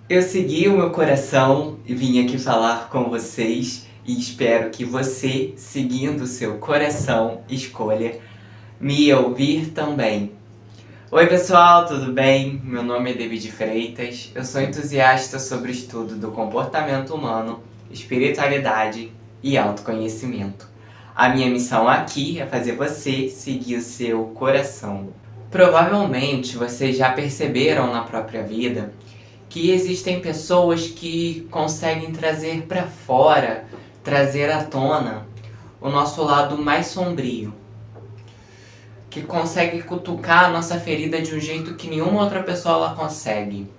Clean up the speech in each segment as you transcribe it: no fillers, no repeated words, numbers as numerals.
Eu segui o meu coração e vim aqui falar com vocês e espero que você, seguindo o seu coração, escolha me ouvir também. Oi pessoal, tudo bem? Meu nome é David Freitas, eu sou entusiasta sobre o estudo do comportamento humano, espiritualidade e autoconhecimento. A minha missão aqui é fazer você seguir o seu coração. Provavelmente vocês já perceberam na própria vida que existem pessoas que conseguem trazer para fora, trazer à tona o nosso lado mais sombrio, que consegue cutucar a nossa ferida de um jeito que nenhuma outra pessoa ela consegue.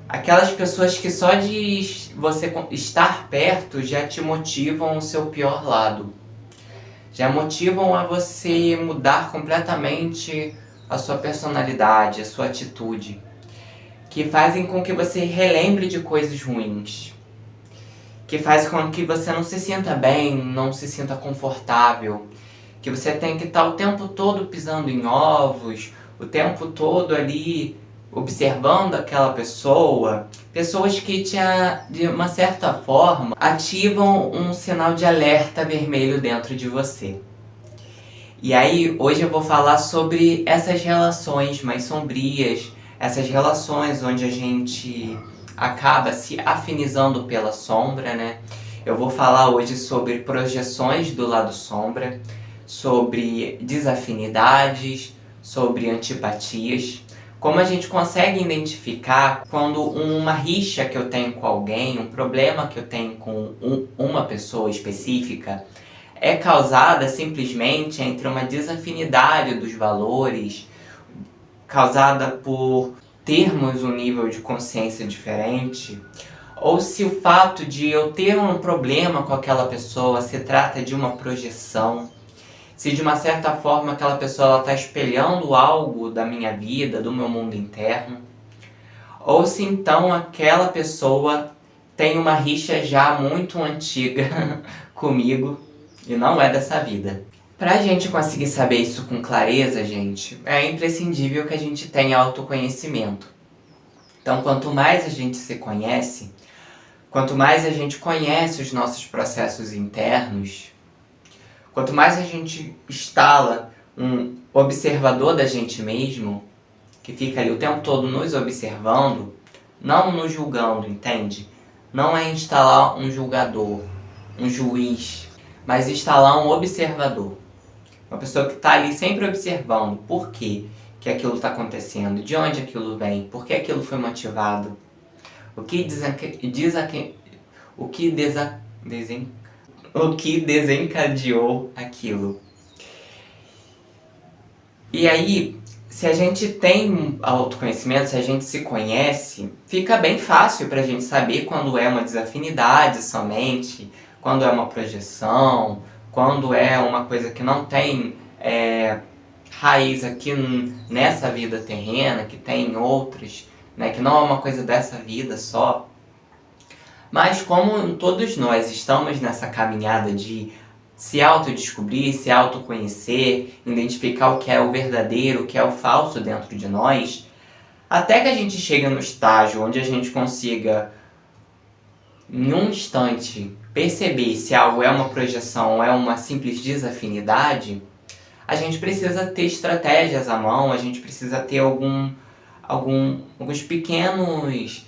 Aquelas pessoas que só de você estar perto já te motivam o seu pior lado. Já motivam a você mudar completamente a sua personalidade, a sua atitude. Que fazem com que você relembre de coisas ruins. Que fazem com que você não se sinta bem, não se sinta confortável. Que você tem que estar o tempo todo pisando em ovos, o tempo todo ali observando aquela pessoa. Pessoas que de uma certa forma, ativam um sinal de alerta vermelho dentro de você. E aí, hoje eu vou falar sobre essas relações mais sombrias, essas relações onde a gente acaba se afinizando pela sombra, né? Eu vou falar hoje sobre projeções do lado sombra, sobre desafinidades, sobre antipatias. Como a gente consegue identificar quando uma rixa que eu tenho com alguém, um problema que eu tenho com uma pessoa específica, é causada simplesmente entre uma desafinidade dos valores, causada por termos um nível de consciência diferente, ou se o fato de eu ter um problema com aquela pessoa se trata de uma projeção, se de uma certa forma aquela pessoa está espelhando algo da minha vida, do meu mundo interno, ou se então aquela pessoa tem uma rixa já muito antiga comigo e não é dessa vida. Pra gente conseguir saber isso com clareza, gente, é imprescindível que a gente tenha autoconhecimento. Então, quanto mais a gente se conhece, quanto mais a gente conhece os nossos processos internos, quanto mais a gente instala um observador da gente mesmo, que fica ali o tempo todo nos observando, não nos julgando, entende? Não é instalar um julgador, um juiz, mas instalar um observador. Uma pessoa que está ali sempre observando por que aquilo está acontecendo, de onde aquilo vem, por que aquilo foi motivado, o que desencadeou aquilo. E aí, se a gente tem autoconhecimento, se a gente se conhece, fica bem fácil para a gente saber quando é uma desafinidade somente, quando é uma projeção, quando é uma coisa que não tem raiz aqui nessa vida terrena, que tem em outras, né, que não é uma coisa dessa vida só. Mas como todos nós estamos nessa caminhada de se autodescobrir, se autoconhecer, identificar o que é o verdadeiro, o que é o falso dentro de nós, até que a gente chegue no estágio onde a gente consiga, em um instante, perceber se algo é uma projeção ou é uma simples desafinidade, a gente precisa ter estratégias à mão, a gente precisa ter alguns pequenos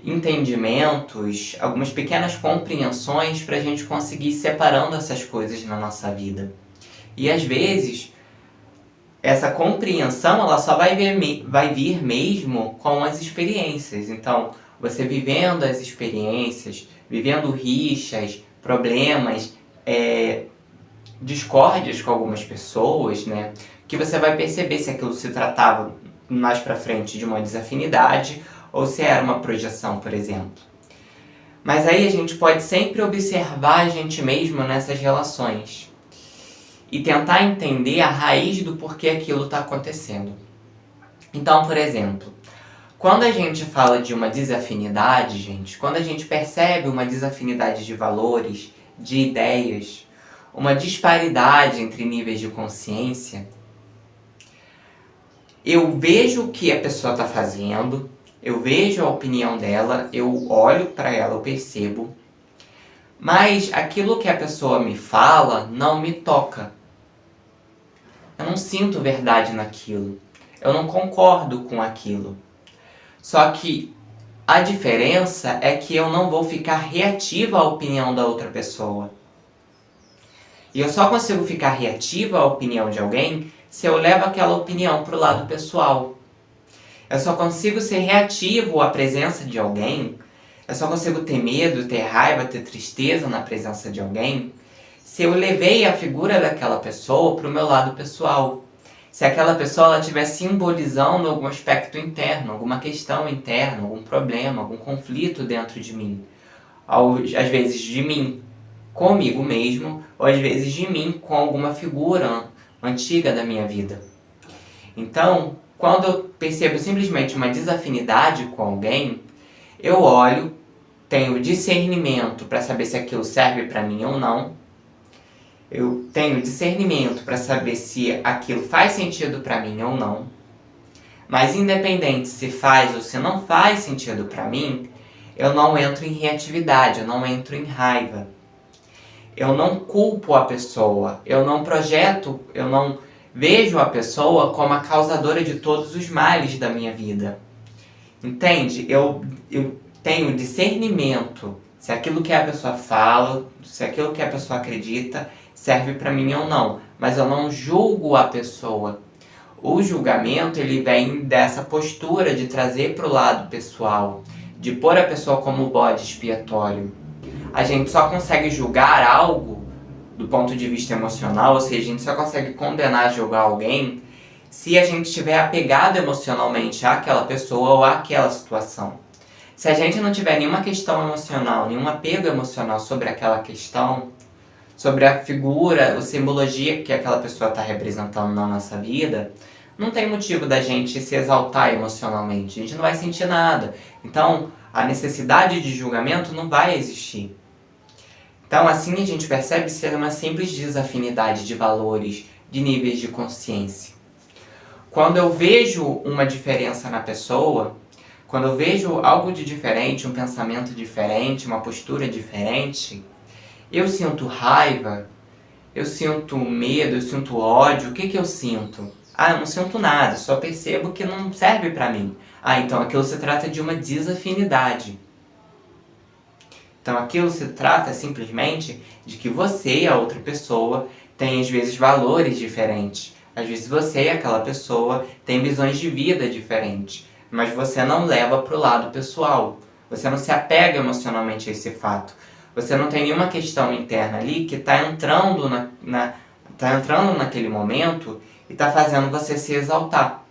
entendimentos, algumas pequenas compreensões para a gente conseguir ir separando essas coisas na nossa vida. E às vezes, essa compreensão ela só vai vir mesmo com as experiências. Então, você vivendo as experiências, vivendo rixas, problemas, discórdias com algumas pessoas, né, que você vai perceber se aquilo se tratava mais pra frente de uma desafinidade ou se era uma projeção, por exemplo. Mas aí a gente pode sempre observar a gente mesmo nessas relações e tentar entender a raiz do porquê aquilo está acontecendo. Então, por exemplo, quando a gente fala de uma desafinidade, gente, quando a gente percebe uma desafinidade de valores, de ideias, uma disparidade entre níveis de consciência, eu vejo o que a pessoa está fazendo, eu vejo a opinião dela, eu olho para ela, eu percebo, mas aquilo que a pessoa me fala não me toca. Eu não sinto verdade naquilo. Eu não concordo com aquilo. Só que a diferença é que eu não vou ficar reativa à opinião da outra pessoa. E eu só consigo ficar reativa à opinião de alguém se eu levo aquela opinião para o lado pessoal. Eu só consigo ser reativo à presença de alguém, eu só consigo ter medo, ter raiva, ter tristeza na presença de alguém, se eu levei a figura daquela pessoa para o meu lado pessoal. Se aquela pessoa estiver simbolizando algum aspecto interno, alguma questão interna, algum problema, algum conflito dentro de mim. Às vezes de mim comigo mesmo, ou às vezes de mim com alguma figura antiga da minha vida. Então, quando eu percebo simplesmente uma desafinidade com alguém, eu olho, tenho discernimento para saber se aquilo serve para mim ou não. Eu tenho discernimento para saber se aquilo faz sentido para mim ou não. Mas independente se faz ou se não faz sentido para mim, eu não entro em reatividade, eu não entro em raiva. Eu não culpo a pessoa, eu não projeto, eu não vejo a pessoa como a causadora de todos os males da minha vida. Entende? Eu tenho discernimento se aquilo que a pessoa fala, se aquilo que a pessoa acredita serve para mim ou não. Mas eu não julgo a pessoa. O julgamento ele vem dessa postura de trazer para o lado pessoal, de pôr a pessoa como bode expiatório. A gente só consegue julgar algo do ponto de vista emocional, ou seja, a gente só consegue condenar, julgar alguém se a gente estiver apegado emocionalmente àquela pessoa ou àquela situação. Se a gente não tiver nenhuma questão emocional, nenhum apego emocional sobre aquela questão, sobre a figura, a simbologia que aquela pessoa está representando na nossa vida, não tem motivo da gente se exaltar emocionalmente, a gente não vai sentir nada. Então, a necessidade de julgamento não vai existir. Então, assim a gente percebe ser uma simples desafinidade de valores, de níveis de consciência. Quando eu vejo uma diferença na pessoa, quando eu vejo algo de diferente, um pensamento diferente, uma postura diferente, eu sinto raiva, eu sinto medo, eu sinto ódio. O que eu sinto? Eu não sinto nada, só percebo que não serve pra mim. Então aquilo se trata de uma desafinidade. Então aquilo se trata simplesmente de que você e a outra pessoa têm às vezes valores diferentes. Às vezes você e aquela pessoa têm visões de vida diferentes. Mas você não leva para o lado pessoal. Você não se apega emocionalmente a esse fato. Você não tem nenhuma questão interna ali que está entrando naquele momento e está fazendo você se exaltar.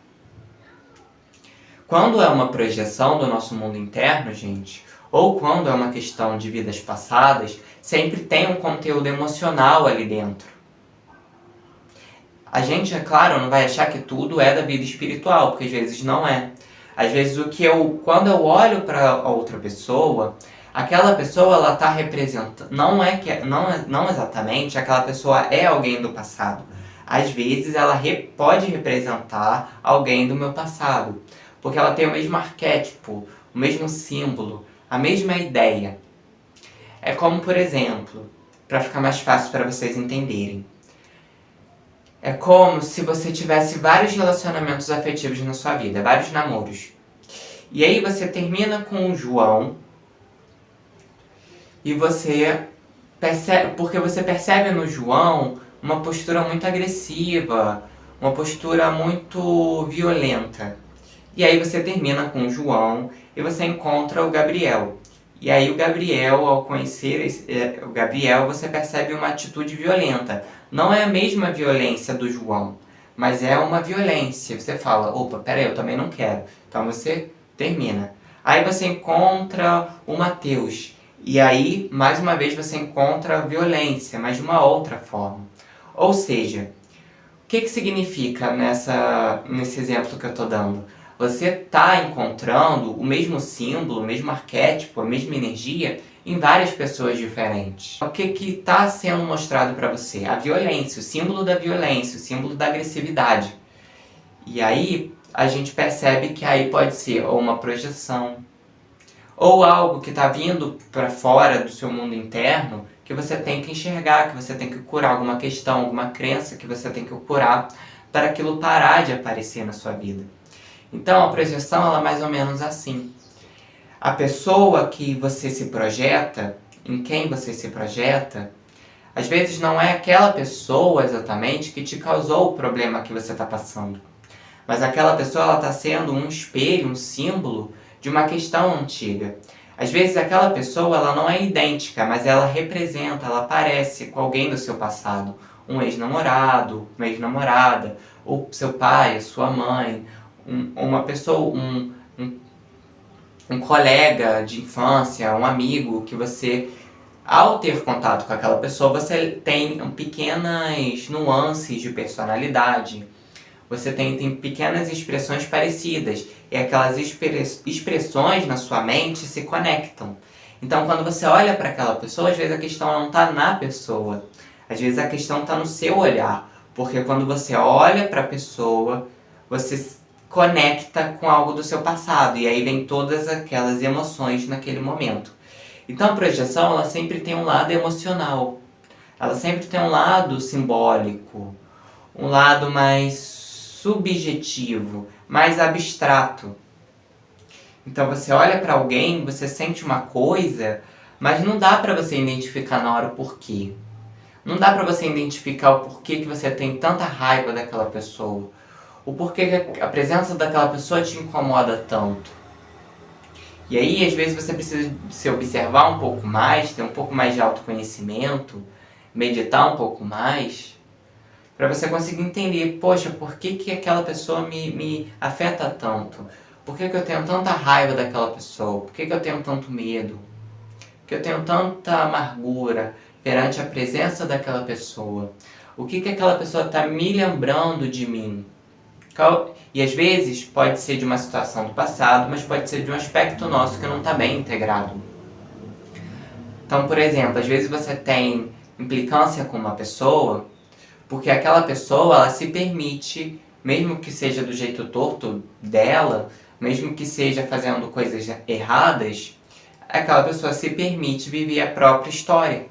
Quando é uma projeção do nosso mundo interno, gente, ou quando é uma questão de vidas passadas, sempre tem um conteúdo emocional ali dentro. A gente, é claro, não vai achar que tudo é da vida espiritual, porque às vezes não é. Às vezes quando eu olho para outra pessoa, aquela pessoa ela está representando, não exatamente aquela pessoa é alguém do passado. Às vezes ela pode representar alguém do meu passado, porque ela tem o mesmo arquétipo, o mesmo símbolo, a mesma ideia. É como, por exemplo, para ficar mais fácil para vocês entenderem. É como se você tivesse vários relacionamentos afetivos na sua vida, vários namoros. E aí você termina com o João e você percebe, porque você percebe no João uma postura muito agressiva, uma postura muito violenta. E aí você termina com o João e você encontra o Gabriel. E aí o Gabriel, ao conhecer o Gabriel, você percebe uma atitude violenta. Não é a mesma violência do João, mas é uma violência. Você fala, opa, peraí, eu também não quero. Então você termina. Aí você encontra o Mateus. E aí, mais uma vez, você encontra a violência, mas de uma outra forma. Ou seja, o que significa nesse exemplo que eu estou dando? Você está encontrando o mesmo símbolo, o mesmo arquétipo, a mesma energia em várias pessoas diferentes. O que está sendo mostrado para você? A violência, o símbolo da violência, o símbolo da agressividade. E aí, a gente percebe que aí pode ser ou uma projeção, ou algo que está vindo para fora do seu mundo interno, que você tem que enxergar, que você tem que curar alguma questão, alguma crença que você tem que curar para aquilo parar de aparecer na sua vida. Então a projeção ela é mais ou menos assim. A pessoa que você se projeta, em quem você se projeta, às vezes não é aquela pessoa exatamente que te causou o problema que você está passando. Mas aquela pessoa está sendo um espelho, um símbolo de uma questão antiga. Às vezes aquela pessoa ela não é idêntica, mas ela representa, ela parece com alguém do seu passado. Um ex-namorado, uma ex-namorada, ou seu pai, sua mãe, uma pessoa, um colega de infância, um amigo que você, ao ter contato com aquela pessoa, você tem pequenas nuances de personalidade. Você tem pequenas expressões parecidas e aquelas expressões na sua mente se conectam. Então, quando você olha para aquela pessoa, às vezes a questão não está na pessoa. Às vezes a questão está no seu olhar. Porque quando você olha para a pessoa, você se conecta com algo do seu passado. E aí vem todas aquelas emoções naquele momento. Então a projeção, ela sempre tem um lado emocional. Ela sempre tem um lado simbólico. Um lado mais subjetivo, mais abstrato. Então você olha para alguém, você sente uma coisa, mas não dá para você identificar na hora o porquê. Não dá para você identificar o porquê que você tem tanta raiva daquela pessoa. O porquê que a presença daquela pessoa te incomoda tanto. E aí, às vezes, você precisa se observar um pouco mais, ter um pouco mais de autoconhecimento, meditar um pouco mais, para você conseguir entender, poxa, por que aquela pessoa me afeta tanto? Por que eu tenho tanta raiva daquela pessoa? Por que eu tenho tanto medo? Por que eu tenho tanta amargura perante a presença daquela pessoa? O que aquela pessoa está me lembrando de mim? E às vezes pode ser de uma situação do passado, mas pode ser de um aspecto nosso que não está bem integrado. Então, por exemplo, às vezes você tem implicância com uma pessoa, porque aquela pessoa, ela se permite, mesmo que seja do jeito torto dela, mesmo que seja fazendo coisas erradas, aquela pessoa se permite viver a própria história.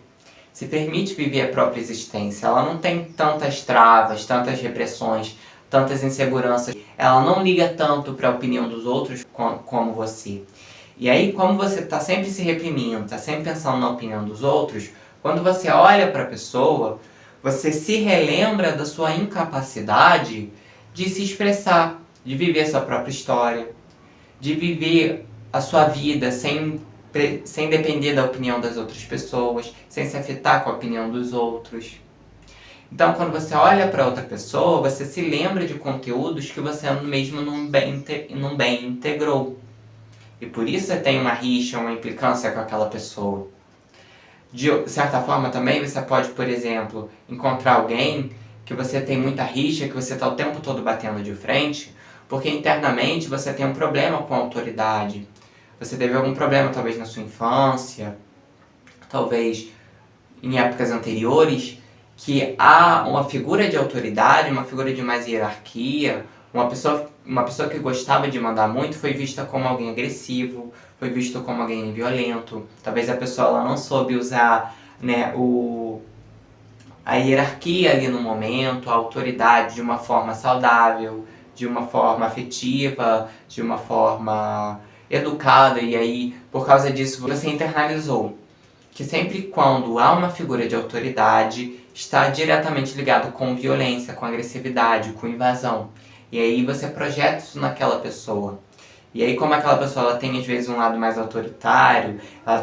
Se permite viver a própria existência. Ela não tem tantas travas, tantas repressões, tantas inseguranças. Ela não liga tanto para a opinião dos outros como você. E aí, como você está sempre se reprimindo, está sempre pensando na opinião dos outros, quando você olha para a pessoa, você se relembra da sua incapacidade de se expressar, de viver a sua própria história, de viver a sua vida sem depender da opinião das outras pessoas, sem se afetar com a opinião dos outros. Então, quando você olha para outra pessoa, você se lembra de conteúdos que você mesmo não bem integrou. E por isso você tem uma rixa, uma implicância com aquela pessoa. De certa forma também você pode, por exemplo, encontrar alguém que você tem muita rixa, que você está o tempo todo batendo de frente, porque internamente você tem um problema com a autoridade. Você teve algum problema talvez na sua infância, talvez em épocas anteriores, que há uma figura de autoridade, uma figura de mais hierarquia, uma pessoa que gostava de mandar muito foi vista como alguém agressivo, foi visto como alguém violento. Talvez a pessoa ela não soube usar, né, a hierarquia ali no momento, a autoridade de uma forma saudável, de uma forma afetiva, de uma forma educada, e aí por causa disso você internalizou que sempre quando há uma figura de autoridade está diretamente ligado com violência, com agressividade, com invasão. E aí você projeta isso naquela pessoa. E aí como aquela pessoa ela tem às vezes um lado mais autoritário, ela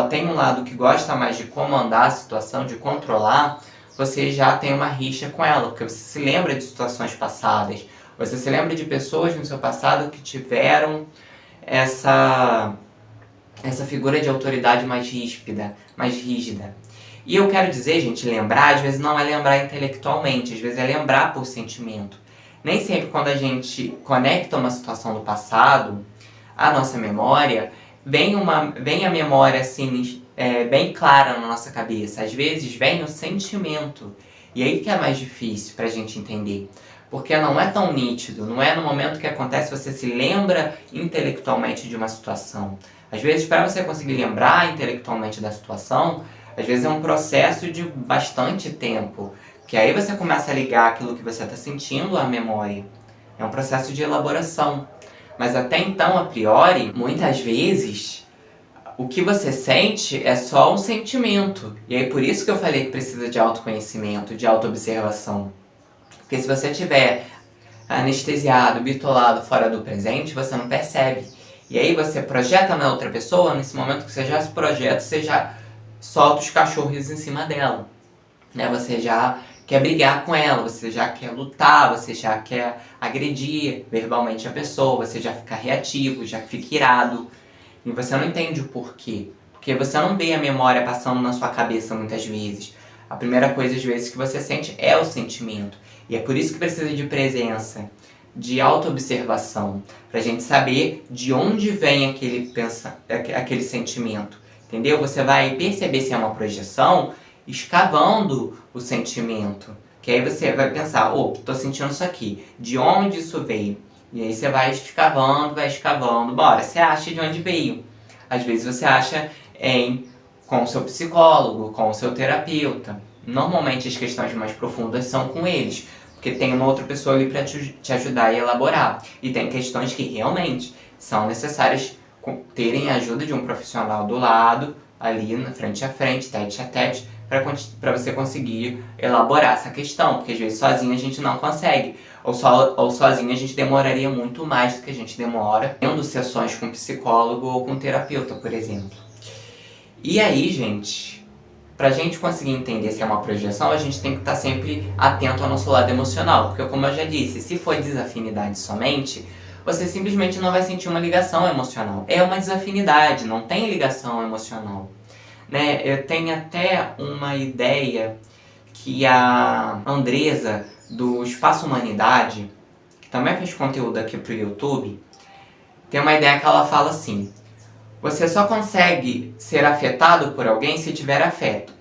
tem um lado que gosta mais de comandar a situação, de controlar, você já tem uma rixa com ela, porque você se lembra de situações passadas, você se lembra de pessoas no seu passado que tiveram essa figura de autoridade mais ríspida, mais rígida. E eu quero dizer, gente, lembrar, às vezes não é lembrar intelectualmente, às vezes é lembrar por sentimento. Nem sempre quando a gente conecta uma situação do passado à nossa memória, vem a memória assim, bem clara na nossa cabeça. Às vezes vem o sentimento. E aí que é mais difícil pra gente entender. porque não é tão nítido, não é no momento que acontece você se lembra intelectualmente de uma situação. Às vezes, para você conseguir lembrar intelectualmente da situação, às vezes é um processo de bastante tempo, que aí você começa a ligar aquilo que você está sentindo à memória. É um processo de elaboração. Mas até então, a priori, muitas vezes, o que você sente é só um sentimento. E aí por isso que eu falei que precisa de autoconhecimento, de autoobservação. Porque se você estiver anestesiado, bitolado, fora do presente, você não percebe. E aí você projeta na outra pessoa, nesse momento que você já se projeta, você já solta os cachorros em cima dela. Né? Você já quer brigar com ela, você já quer lutar, você já quer agredir verbalmente a pessoa, você já fica reativo, já fica irado. E você não entende o porquê. Porque você não vê a memória passando na sua cabeça muitas vezes. A primeira coisa, às vezes, que você sente é o sentimento. E é por isso que precisa de presença, de autoobservação, pra gente saber de onde vem aquele sentimento. Entendeu? Você vai perceber se é uma projeção escavando o sentimento. Que aí você vai pensar, tô sentindo isso aqui. De onde isso veio? E aí você vai escavando. Bora, você acha de onde veio. Às vezes você acha com o seu psicólogo, com o seu terapeuta. Normalmente as questões mais profundas são com eles, porque tem uma outra pessoa ali para te ajudar a elaborar. E tem questões que realmente são necessárias terem a ajuda de um profissional do lado, ali na frente a frente, tete a tete, para você conseguir elaborar essa questão, porque às vezes sozinho a gente não consegue. Ou sozinho a gente demoraria muito mais do que a gente demora tendo sessões com psicólogo ou com terapeuta, por exemplo. E aí, gente, pra gente conseguir entender se é uma projeção, a gente tem que estar sempre atento ao nosso lado emocional, porque como eu já disse, se for desafinidade somente, você simplesmente não vai sentir uma ligação emocional. É uma desafinidade, não tem ligação emocional. Né? Eu tenho até uma ideia que a Andresa, do Espaço Humanidade, que também fez conteúdo aqui pro YouTube, tem uma ideia que ela fala assim: você só consegue ser afetado por alguém se tiver afeto.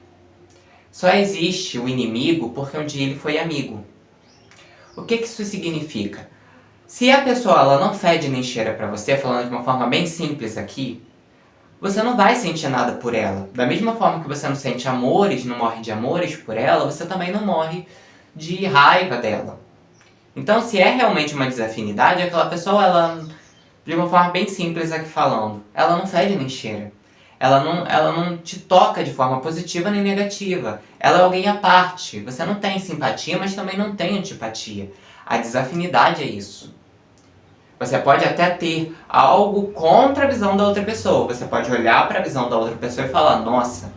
Só existe o inimigo porque um dia ele foi amigo. O que isso significa? Se a pessoa ela não fede nem cheira pra você, falando de uma forma bem simples aqui, você não vai sentir nada por ela. Da mesma forma que você não sente amores, não morre de amores por ela, você também não morre de raiva dela. Então, se é realmente uma desafinidade, aquela pessoa, ela, de uma forma bem simples aqui falando, ela não fede nem cheira. Ela não te toca de forma positiva nem negativa. Ela é alguém à parte. Você não tem simpatia, mas também não tem antipatia. A desafinidade é isso. Você pode até ter algo contra a visão da outra pessoa. Você pode olhar para a visão da outra pessoa e falar, nossa,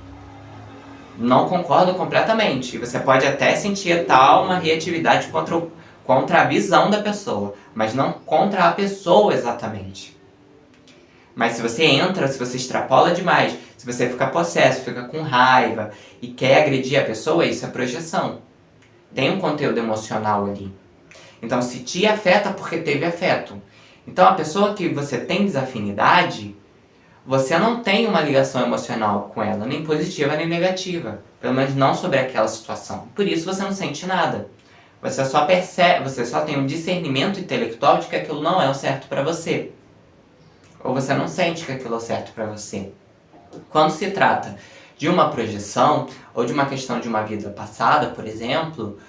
não concordo completamente. E você pode até sentir uma reatividade contra a visão da pessoa, mas não contra a pessoa exatamente. Mas se você extrapola demais, se você fica possesso, fica com raiva e quer agredir a pessoa, isso é projeção. Tem um conteúdo emocional ali. Então, se te afeta porque teve afeto. Então, a pessoa que você tem desafinidade, você não tem uma ligação emocional com ela, nem positiva nem negativa. Pelo menos não sobre aquela situação. Por isso você não sente nada. Você só percebe, você só tem um discernimento intelectual de que aquilo não é o certo para você. Ou você não sente que aquilo é o certo para você. Quando se trata de uma projeção, ou de uma questão de uma vida passada, por exemplo,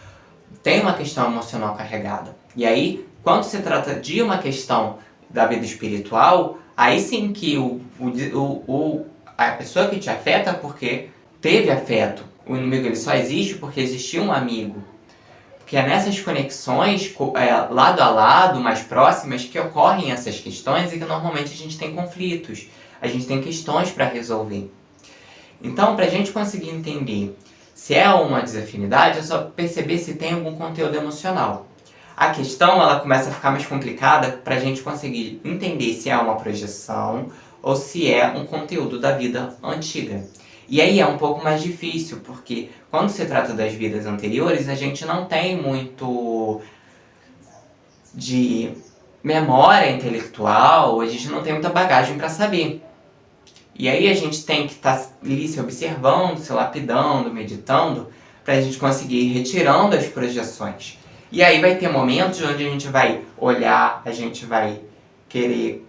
tem uma questão emocional carregada. E aí, quando se trata de uma questão da vida espiritual, aí sim que a pessoa que te afeta porque teve afeto. O inimigo ele só existe porque existiu um amigo. Porque é nessas conexões, lado a lado, mais próximas, que ocorrem essas questões e que normalmente a gente tem conflitos. A gente tem questões para resolver. Então, para a gente conseguir entender se é uma desafinidade, é só perceber se tem algum conteúdo emocional. A questão ela começa a ficar mais complicada para a gente conseguir entender se é uma projeção ou se é um conteúdo da vida antiga. E aí é um pouco mais difícil, porque quando se trata das vidas anteriores, a gente não tem muito de memória intelectual, a gente não tem muita bagagem para saber. E aí a gente tem que estar ali se observando, se lapidando, meditando, para a gente conseguir ir retirando as projeções. E aí vai ter momentos onde a gente vai olhar, a gente vai querer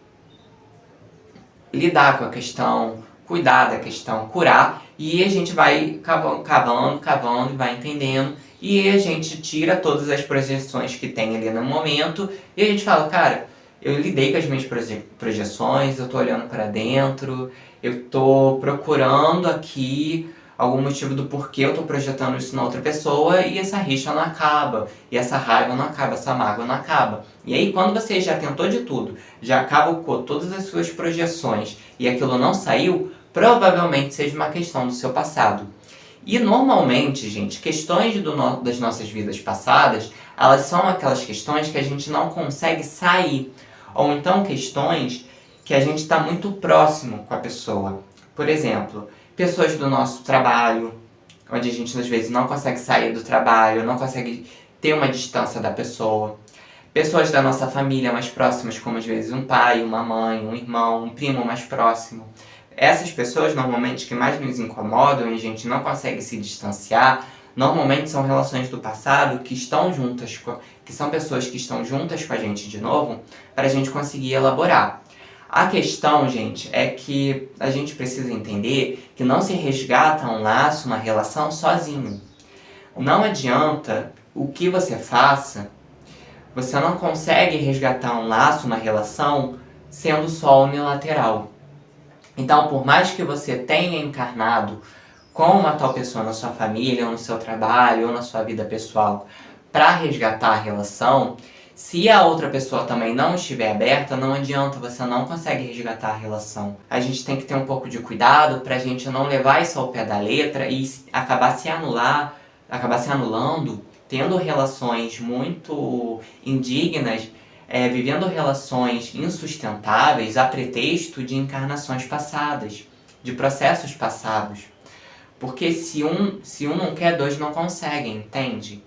lidar com a questão, cuidar da questão, curar, e a gente vai cavando e vai entendendo, e a gente tira todas as projeções que tem ali no momento, e a gente fala, cara, eu lidei com as minhas projeções, eu tô olhando para dentro, eu tô procurando aqui algum motivo do porquê eu tô projetando isso na outra pessoa, e essa rixa não acaba, e essa raiva não acaba, essa mágoa não acaba. E aí, quando você já tentou de tudo, já cavucou todas as suas projeções e aquilo não saiu, provavelmente seja uma questão do seu passado. E normalmente, gente, questões das nossas vidas passadas, elas são aquelas questões que a gente não consegue sair. Ou então questões que a gente está muito próximo com a pessoa. Por exemplo, pessoas do nosso trabalho, onde a gente às vezes não consegue sair do trabalho, não consegue ter uma distância da pessoa. Pessoas da nossa família mais próximas, como às vezes um pai, uma mãe, um irmão, um primo mais próximo. Essas pessoas normalmente que mais nos incomodam e a gente não consegue se distanciar, normalmente são relações do passado que estão juntas, que são pessoas que estão juntas com a gente de novo, para a gente conseguir elaborar. A questão, gente, é que a gente precisa entender que não se resgata um laço, uma relação sozinho. Não adianta o que você faça, você não consegue resgatar um laço, uma relação, sendo só unilateral. Então, por mais que você tenha encarnado com uma tal pessoa na sua família, ou no seu trabalho, ou na sua vida pessoal, para resgatar a relação, se a outra pessoa também não estiver aberta, não adianta, você não consegue resgatar a relação. A gente tem que ter um pouco de cuidado para a gente não levar isso ao pé da letra e acabar se anulando, tendo relações muito indignas, vivendo relações insustentáveis a pretexto de encarnações passadas, de processos passados. Porque se um não quer, dois não conseguem, entende?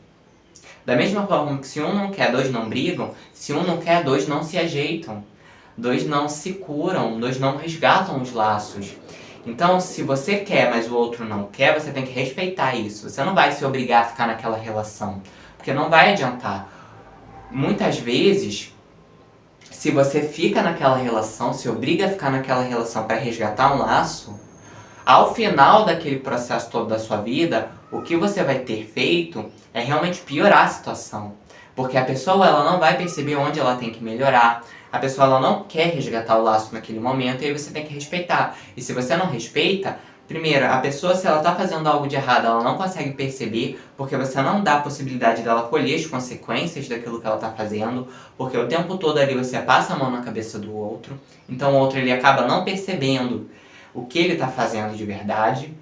Da mesma forma que se um não quer, dois não brigam, se um não quer, dois não se ajeitam, dois não se curam, dois não resgatam os laços. Então, se você quer, mas o outro não quer, você tem que respeitar isso. Você não vai se obrigar a ficar naquela relação, porque não vai adiantar. Muitas vezes, se você fica naquela relação, se obriga a ficar naquela relação para resgatar um laço, ao final daquele processo todo da sua vida, o que você vai ter feito é realmente piorar a situação. Porque a pessoa ela não vai perceber onde ela tem que melhorar, a pessoa ela não quer resgatar o laço naquele momento, e aí você tem que respeitar. E se você não respeita, primeiro, a pessoa, se ela está fazendo algo de errado, ela não consegue perceber, porque você não dá a possibilidade dela colher as consequências daquilo que ela está fazendo, porque o tempo todo ali você passa a mão na cabeça do outro, então o outro ele acaba não percebendo o que ele está fazendo de verdade,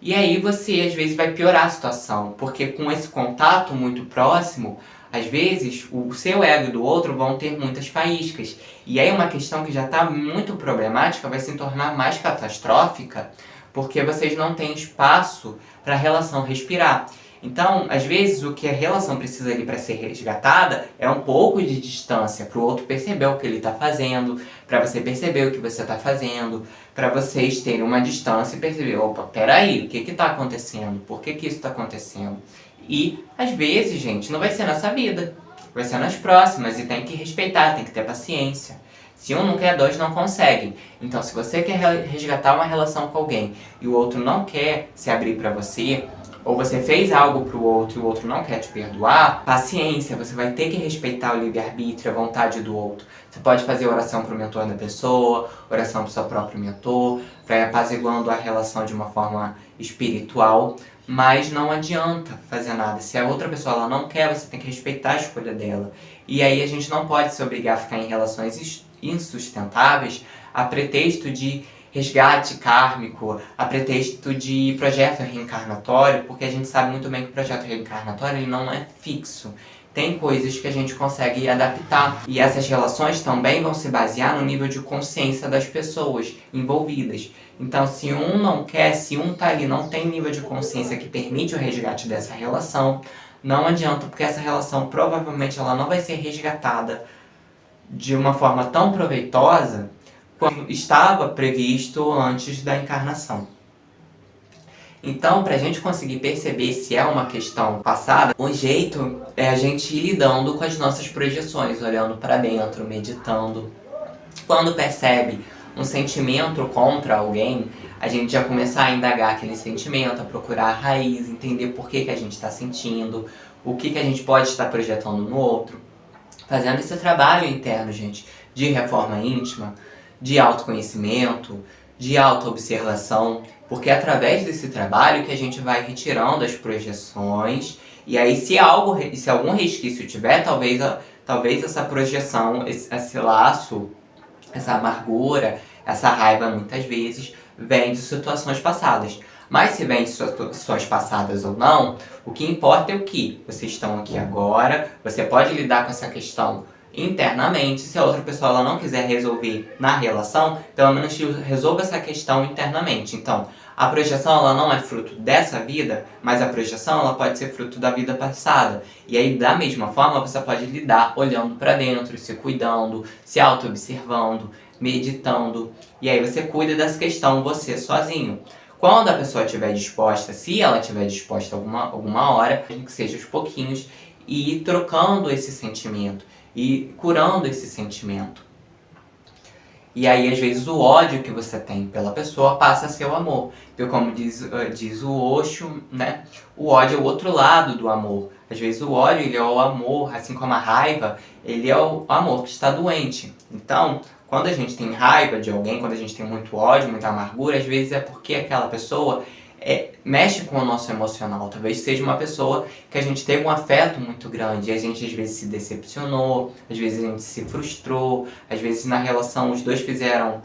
e aí você às vezes vai piorar a situação, porque com esse contato muito próximo, às vezes o seu ego e do outro vão ter muitas faíscas, e aí uma questão que já está muito problemática vai se tornar mais catastrófica, porque vocês não têm espaço para a relação respirar. Então, às vezes, o que a relação precisa ali para ser resgatada é um pouco de distância, para o outro perceber o que ele está fazendo, para você perceber o que você está fazendo, para vocês terem uma distância e perceber, opa, peraí, o que está acontecendo? Por que isso está acontecendo? E, às vezes, gente, não vai ser nessa vida, vai ser nas próximas, e tem que respeitar, tem que ter paciência. Se um não quer, dois não conseguem. Então, se você quer resgatar uma relação com alguém e o outro não quer se abrir para você, ou você fez algo pro outro e o outro não quer te perdoar, paciência, você vai ter que respeitar o livre-arbítrio, a vontade do outro. Você pode fazer oração pro mentor da pessoa, oração pro seu próprio mentor, para ir apaziguando a relação de uma forma espiritual, mas não adianta fazer nada. Se a outra pessoa ela não quer, você tem que respeitar a escolha dela. E aí a gente não pode se obrigar a ficar em relações insustentáveis a pretexto de resgate kármico, a pretexto de projeto reencarnatório, porque a gente sabe muito bem que o projeto reencarnatório ele não é fixo. Tem coisas que a gente consegue adaptar. E essas relações também vão se basear no nível de consciência das pessoas envolvidas. Então, se um não quer, se um tá ali, não tem nível de consciência que permite o resgate dessa relação, não adianta, porque essa relação provavelmente ela não vai ser resgatada de uma forma tão proveitosa como estava previsto antes da encarnação. Então, para a gente conseguir perceber se é uma questão passada, o jeito é a gente ir lidando com as nossas projeções, olhando para dentro, meditando. Quando percebe um sentimento contra alguém, a gente já começar a indagar aquele sentimento, a procurar a raiz, entender por que a gente está sentindo, o que a gente pode estar projetando no outro. Fazendo esse trabalho interno, gente, de reforma íntima, de autoconhecimento, de autoobservação, porque é através desse trabalho que a gente vai retirando as projeções, e aí se algum resquício tiver, talvez essa projeção, esse laço, essa amargura, essa raiva muitas vezes vem de situações passadas. Mas se vem de situações passadas ou não, o que importa é o que vocês estão aqui agora, você pode lidar com essa questão internamente. Se a outra pessoa ela não quiser resolver na relação, pelo menos resolva essa questão internamente. Então, a projeção ela não é fruto dessa vida, mas a projeção ela pode ser fruto da vida passada. E aí, da mesma forma, você pode lidar olhando para dentro, se cuidando, se auto-observando, meditando. E aí você cuida dessa questão você sozinho. Quando a pessoa estiver disposta, se ela estiver disposta alguma hora, que seja aos pouquinhos, e ir trocando esse sentimento, e curando esse sentimento. E aí, às vezes, o ódio que você tem pela pessoa passa a ser o amor. Porque, como diz o Osho, né? O ódio é o outro lado do amor. Às vezes, o ódio ele é o amor, assim como a raiva, ele é o amor que está doente. Então, quando a gente tem raiva de alguém, quando a gente tem muito ódio, muita amargura, às vezes é porque aquela pessoa mexe com o nosso emocional. Talvez seja uma pessoa que a gente teve um afeto muito grande e a gente às vezes se decepcionou, às vezes a gente se frustrou, às vezes na relação os dois fizeram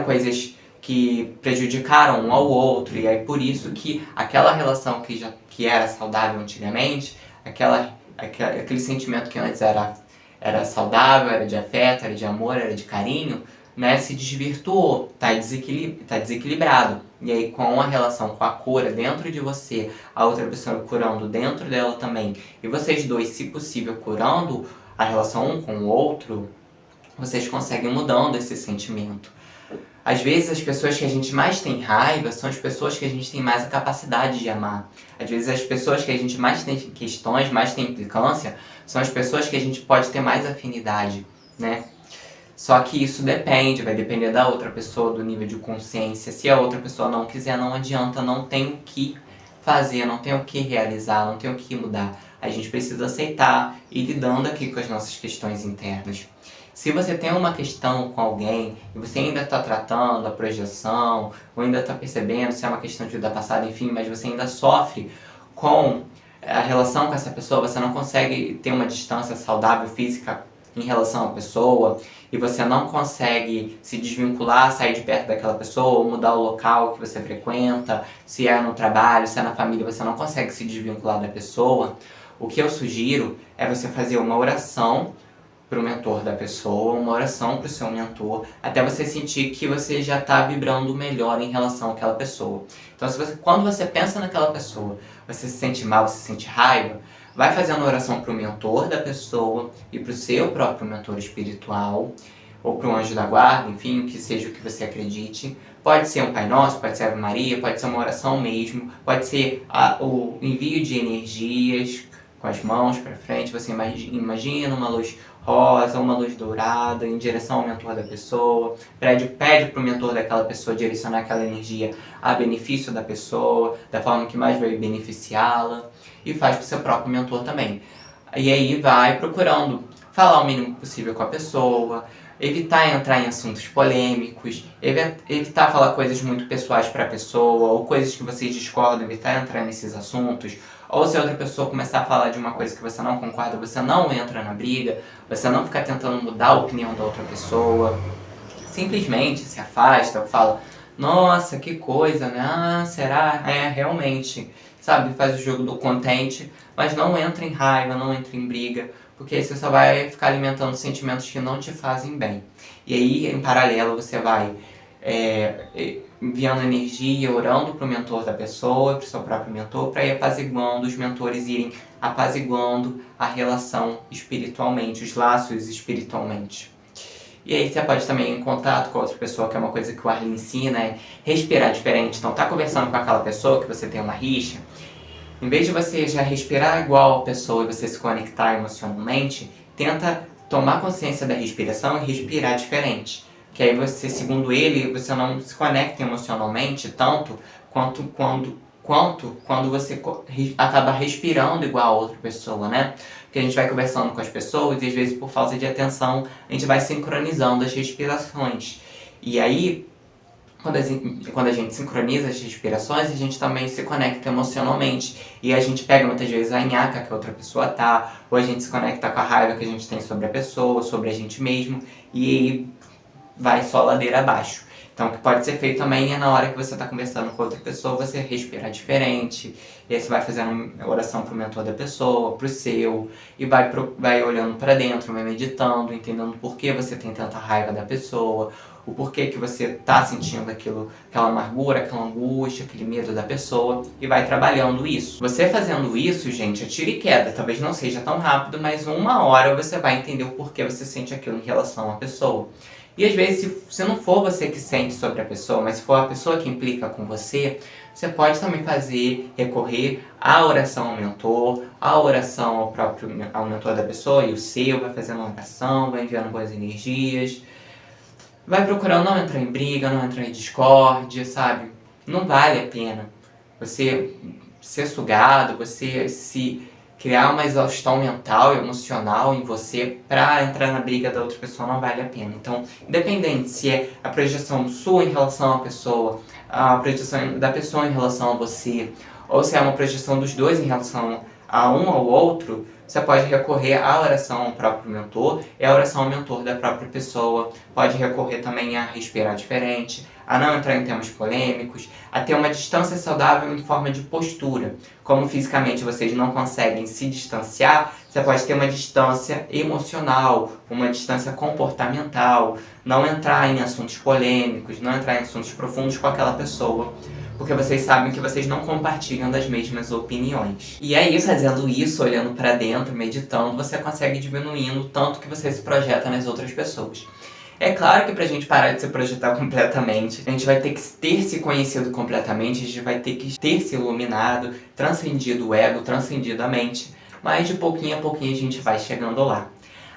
coisas que prejudicaram um ao outro, e aí por isso que aquela relação que era saudável antigamente, aquele sentimento que antes era saudável, era de afeto, era de amor, era de carinho, né, se desvirtuou, tá desequilibrado. E aí com a relação com a cura dentro de você, a outra pessoa curando dentro dela também, e vocês dois, se possível, curando a relação um com o outro, vocês conseguem mudando esse sentimento. Às vezes as pessoas que a gente mais tem raiva são as pessoas que a gente tem mais a capacidade de amar. Às vezes as pessoas que a gente mais tem questões, mais tem implicância, são as pessoas que a gente pode ter mais afinidade, né? Só que isso vai depender da outra pessoa, do nível de consciência. Se a outra pessoa não quiser, não adianta, não tem o que fazer, não tem o que realizar, não tem o que mudar. A gente precisa aceitar e ir lidando aqui com as nossas questões internas. Se você tem uma questão com alguém e você ainda está tratando a projeção, ou ainda está percebendo se é uma questão de vida passada, enfim, mas você ainda sofre com a relação com essa pessoa, você não consegue ter uma distância saudável física em relação à pessoa, e você não consegue se desvincular, sair de perto daquela pessoa, ou mudar o local que você frequenta, se é no trabalho, se é na família, você não consegue se desvincular da pessoa, o que eu sugiro é você fazer uma oração para o mentor da pessoa, uma oração para o seu mentor, até você sentir que você já está vibrando melhor em relação àquela pessoa. Então, quando você pensa naquela pessoa, você se sente mal, você sente raiva, vai fazendo oração para o mentor da pessoa e para o seu próprio mentor espiritual, ou para o anjo da guarda, enfim, o que seja o que você acredite. Pode ser um Pai Nosso, pode ser Ave Maria, pode ser uma oração mesmo, pode ser o envio de energias com as mãos para frente. Você imagina uma luz rosa, uma luz dourada em direção ao mentor da pessoa, pede para o mentor daquela pessoa direcionar aquela energia a benefício da pessoa, da forma que mais vai beneficiá-la, e faz para o seu próprio mentor também. E aí vai procurando falar o mínimo possível com a pessoa, evitar entrar em assuntos polêmicos, evitar falar coisas muito pessoais para a pessoa, ou coisas que vocês discordam, evitar entrar nesses assuntos. Ou se a outra pessoa começar a falar de uma coisa que você não concorda, você não entra na briga, você não fica tentando mudar a opinião da outra pessoa. Simplesmente se afasta, fala, nossa, que coisa, né? Ah, será? É, realmente. Sabe, faz o jogo do contente, mas não entra em raiva, não entra em briga, porque aí você só vai ficar alimentando sentimentos que não te fazem bem. E aí, em paralelo, você vai enviando energia, orando para o mentor da pessoa, para o seu próprio mentor, para ir apaziguando, os mentores irem apaziguando a relação espiritualmente, os laços espiritualmente. E aí você pode também ir em contato com outra pessoa, que é uma coisa que o Arlen ensina, é respirar diferente. Então tá conversando com aquela pessoa que você tem uma rixa, em vez de você já respirar igual a pessoa e você se conectar emocionalmente, tenta tomar consciência da respiração e respirar diferente. Que aí você, segundo ele, você não se conecta emocionalmente tanto quando você acaba respirando igual a outra pessoa, né? Porque a gente vai conversando com as pessoas e às vezes por falta de atenção a gente vai sincronizando as respirações. E aí, quando a gente sincroniza as respirações, a gente também se conecta emocionalmente. E a gente pega muitas vezes a nhaca que a outra pessoa tá, ou a gente se conecta com a raiva que a gente tem sobre a pessoa, sobre a gente mesmo, e aí vai só ladeira abaixo. Então, o que pode ser feito também é na hora que você está conversando com outra pessoa, você respirar diferente, e aí você vai fazendo oração pro mentor da pessoa, pro seu, e vai olhando para dentro, vai meditando, entendendo por que você tem tanta raiva da pessoa, o porquê que você tá sentindo aquilo, aquela amargura, aquela angústia, aquele medo da pessoa, e vai trabalhando isso. Você fazendo isso, gente, é tiro e queda, talvez não seja tão rápido, mas 1 hora você vai entender o porquê você sente aquilo em relação à pessoa. E às vezes, se não for você que sente sobre a pessoa, mas se for a pessoa que implica com você, você pode também recorrer à oração ao mentor, à oração ao mentor da pessoa e o seu, vai fazendo uma oração, vai enviando boas energias, vai procurando não entrar em briga, não entrar em discórdia, sabe? Não vale a pena você ser sugado, você se criar uma exaustão mental e emocional em você pra entrar na briga da outra pessoa, não vale a pena. Então, independente se é a projeção sua em relação à pessoa, a projeção da pessoa em relação a você, ou se é uma projeção dos dois em relação a um ao outro, você pode recorrer à oração ao próprio mentor e à oração ao mentor da própria pessoa. Pode recorrer também a respirar diferente, a não entrar em temas polêmicos, a ter uma distância saudável em forma de postura. Como fisicamente vocês não conseguem se distanciar, você pode ter uma distância emocional, uma distância comportamental, não entrar em assuntos polêmicos, não entrar em assuntos profundos com aquela pessoa, porque vocês sabem que vocês não compartilham das mesmas opiniões. E aí, fazendo isso, olhando para dentro, meditando, você consegue diminuindo o tanto que você se projeta nas outras pessoas. É claro que pra gente parar de se projetar completamente, a gente vai ter que ter se conhecido completamente, a gente vai ter que ter se iluminado, transcendido o ego, transcendido a mente, mas de pouquinho a pouquinho a gente vai chegando lá.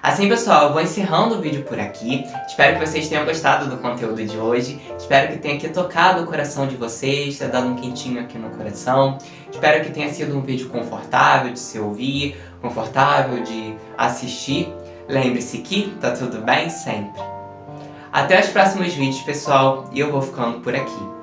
Assim, pessoal, eu vou encerrando o vídeo por aqui. Espero que vocês tenham gostado do conteúdo de hoje. Espero que tenha aqui tocado o coração de vocês, tenha dado um quentinho aqui no coração. Espero que tenha sido um vídeo confortável de se ouvir, confortável de assistir. Lembre-se que tá tudo bem sempre. Até os próximos vídeos, pessoal, e eu vou ficando por aqui.